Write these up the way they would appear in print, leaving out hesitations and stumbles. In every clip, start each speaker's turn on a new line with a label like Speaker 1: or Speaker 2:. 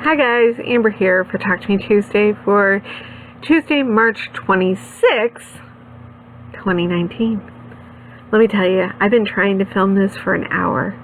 Speaker 1: Hi guys, Amber here for Talk to Me Tuesday for Tuesday, March 26th, 2019. Let me tell you, I've been trying to film this for an hour,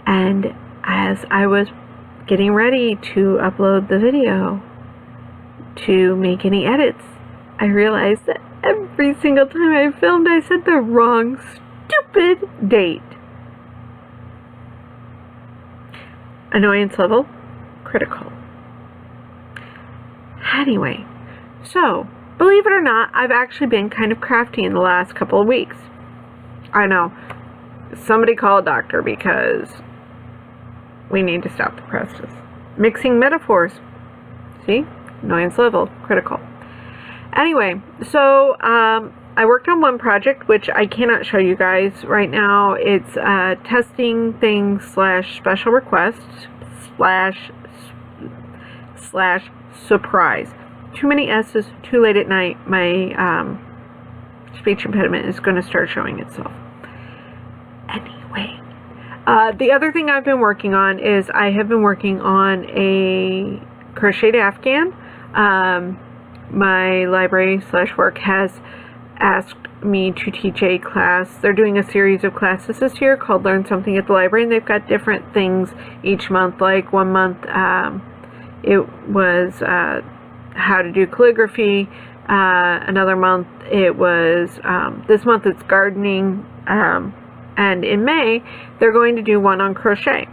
Speaker 1: and as I was getting ready to upload the video to make any edits, I realized that every single time I filmed I said the wrong stupid date. Annoyance level critical. Anyway, so believe it or not, I've actually been kind of crafty in the last couple of weeks. I know, somebody call a doctor because we need to stop the presses. Mixing metaphors. See? Annoyance level critical. Anyway, so I worked on one project which I cannot show you guys right now. It's testing things / special requests / surprise. Too many S's, too late at night. My speech impediment is going to start showing itself. Anyway, the other thing I've been working on is I have been working on a crocheted Afghan. My library / work has asked me to teach a class. They're doing a series of classes this year called Learn Something at the Library, and they've got different things each month. Like one month it was how to do calligraphy, another month it was this month it's gardening, and in May they're going to do one on crochet.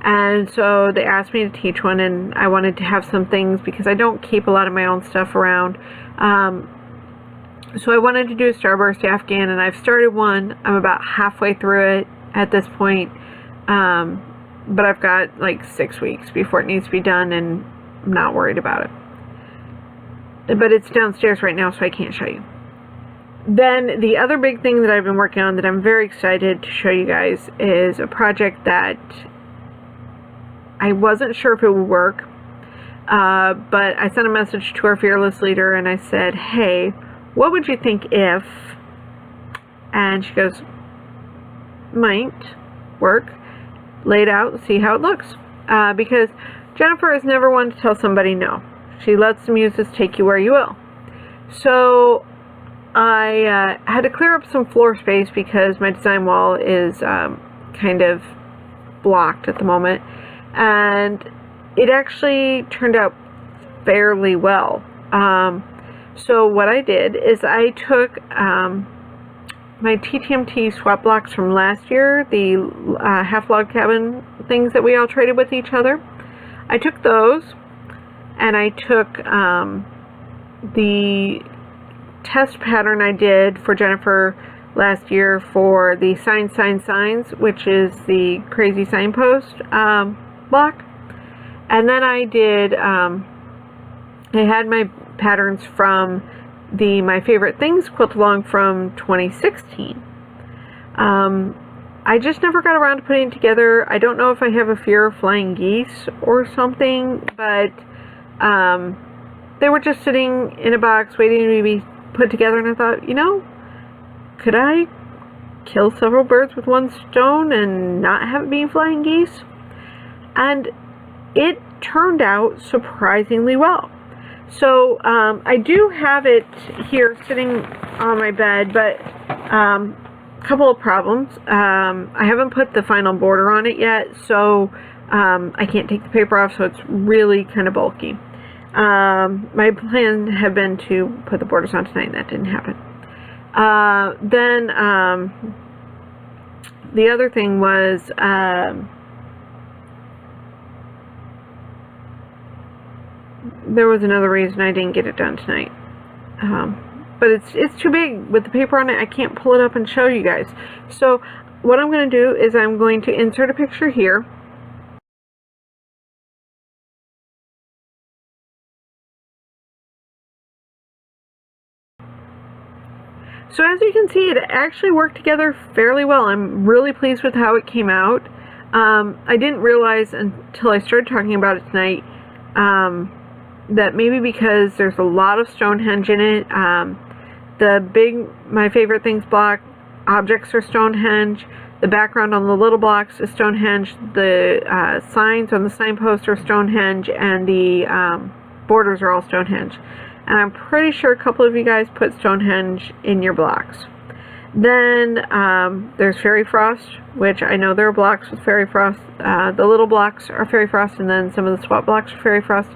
Speaker 1: And so they asked me to teach one, and I wanted to have some things because I don't keep a lot of my own stuff around. So I wanted to do a Starburst Afghan, and I've started one. I'm about halfway through it at this point, but I've got like 6 weeks before it needs to be done, and I'm not worried about it. But it's downstairs right now, so I can't show you. Then the other big thing that I've been working on that I'm very excited to show you guys is a project that I wasn't sure if it would work, but I sent a message to our fearless leader and I said, hey, what would you think if, and she goes, might work, lay it out, see how it looks, because Jennifer is never one to tell somebody no. She lets the muses take you where you will. So I had to clear up some floor space because my design wall is kind of blocked at the moment, and it actually turned out fairly well. So what I did is I took my Ttmt swap blocks from last year, the half log cabin things that we all traded with each other. I took those, and I took the test pattern I did for Jennifer last year for the signs, which is the crazy signpost block. And then I did, I had my patterns from the My Favorite Things quilt along from 2016. I just never got around to putting it together. I don't know if I have a fear of flying geese or something, but they were just sitting in a box waiting to be put together, and I thought, you know, could I kill several birds with one stone and not have it be flying geese? And it turned out surprisingly well. So I do have it here sitting on my bed, but couple of problems. I haven't put the final border on it yet, so I can't take the paper off, so it's really kind of bulky. My plan had been to put the borders on tonight, and that didn't happen. Then the other thing was there was another reason I didn't get it done tonight. But it's too big with the paper on it. I can't pull it up and show you guys. So what I'm going to do is I'm going to insert a picture here. So as you can see, it actually worked together fairly well. I'm really pleased with how it came out. I didn't realize until I started talking about it tonight that maybe because there's a lot of Stonehenge in it, the big My Favorite Things block objects are Stonehenge. The background on the little blocks is Stonehenge. The signs on the signposts are Stonehenge, and the borders are all Stonehenge. And I'm pretty sure a couple of you guys put Stonehenge in your blocks. Then there's Fairy Frost, which I know there are blocks with Fairy Frost. The little blocks are Fairy Frost, and then some of the swap blocks are Fairy Frost.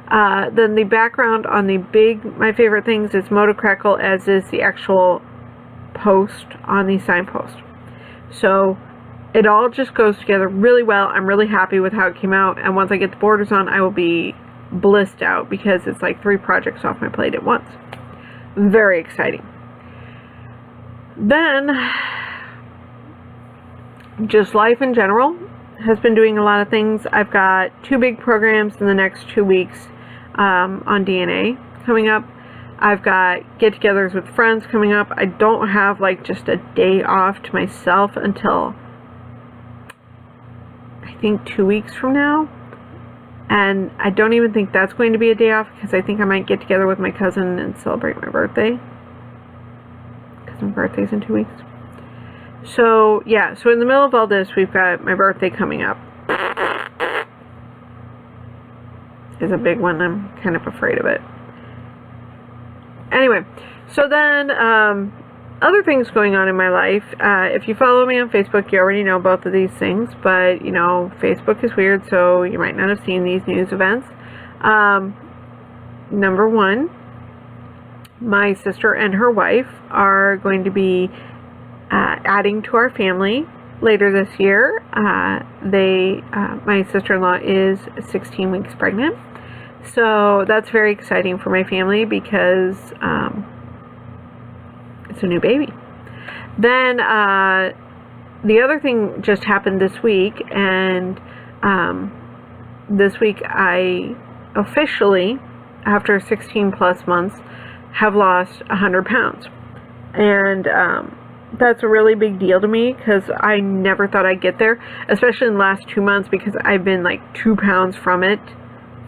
Speaker 1: Then the background on the my favorite things is Moto Crackle, as is the actual post on the signpost. So it all just goes together really well. I'm really happy with how it came out, and once I get the borders on, I will be blissed out, because it's like 3 projects off my plate at once. Very exciting. Then, just life in general has been doing a lot of things. I've got 2 big programs in the next 2 weeks on DNA coming up. I've got get-togethers with friends coming up. I don't have like just a day off to myself until I think 2 weeks from now. And I don't even think that's going to be a day off, because I think I might get together with my cousin and celebrate my birthday. Because my birthday's in 2 weeks. So, yeah. So in the middle of all this, we've got my birthday coming up. It's a big one. I'm kind of afraid of it. Anyway, so then other things going on in my life. If you follow me on Facebook, you already know both of these things, but you know, Facebook is weird, so you might not have seen these news events. Number 1, my sister and her wife are going to be adding to our family later this year. My sister-in-law is 16 weeks pregnant, so that's very exciting for my family, because it's a new baby. Then the other thing just happened this week, and this week I officially, after 16 plus months, have lost 100 pounds. And that's a really big deal to me, because I never thought I'd get there, especially in the last 2 months, because I've been like 2 pounds from it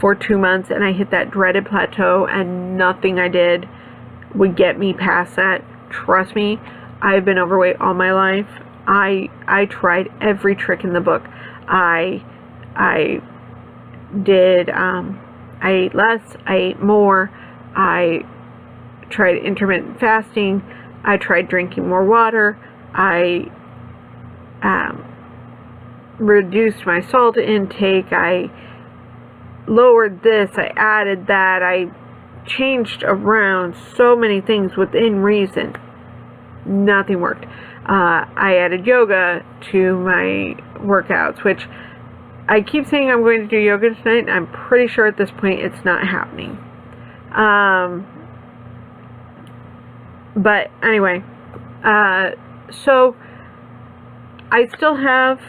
Speaker 1: for 2 months, and I hit that dreaded plateau, and nothing I did would get me past that. Trust me, I've been overweight all my life. I tried every trick in the book. I did, I ate less, I ate more, I tried intermittent fasting, I tried drinking more water, I reduced my salt intake, I lowered this, I added that, I changed around so many things within reason. Nothing worked. I added yoga to my workouts, which I keep saying I'm going to do yoga tonight. I'm pretty sure at this point it's not happening. But anyway, so I still have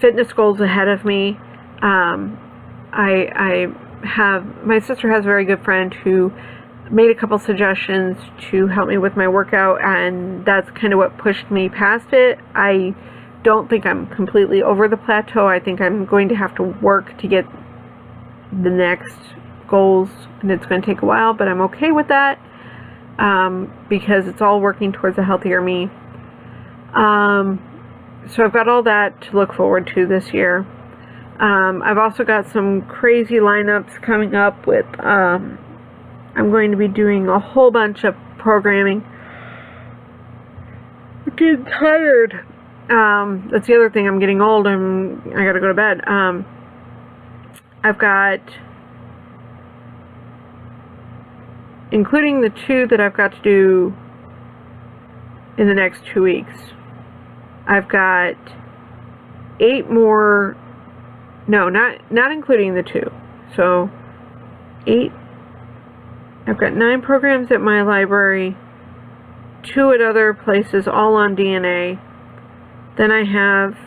Speaker 1: fitness goals ahead of me. My sister has a very good friend who made a couple suggestions to help me with my workout, and that's kind of what pushed me past it. I don't think I'm completely over the plateau. I think I'm going to have to work to get the next goals, and it's going to take a while, but I'm okay with that, because it's all working towards a healthier me. So I've got all that to look forward to this year. I've also got some crazy lineups coming up with, I'm going to be doing a whole bunch of programming. I'm getting tired. That's the other thing. I'm getting old. I gotta go to bed. I've got, including the 2 that I've got to do in the next 2 weeks, I've got 8 more. No, not including the 2. So 8. I've got 9 programs at my library, 2 at other places, all on DNA. Then I have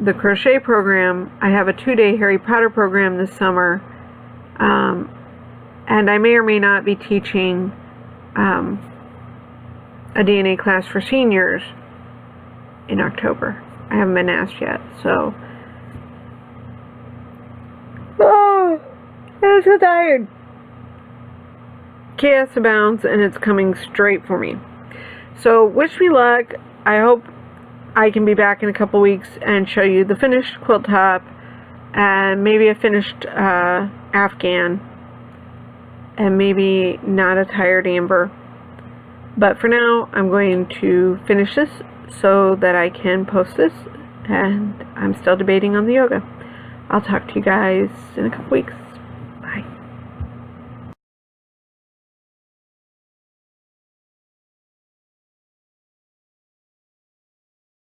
Speaker 1: the crochet program. I have a 2-day Harry Potter program this summer. And I may or may not be teaching a DNA class for seniors in October. I haven't been asked yet, so. Oh, I'm so tired. Chaos abounds, and it's coming straight for me. So wish me luck. I hope I can be back in a couple weeks and show you the finished quilt top and maybe a finished Afghan and maybe not a tired amber. But for now, I'm going to finish this so that I can post this, and I'm still debating on the yoga. I'll talk to you guys in a couple weeks.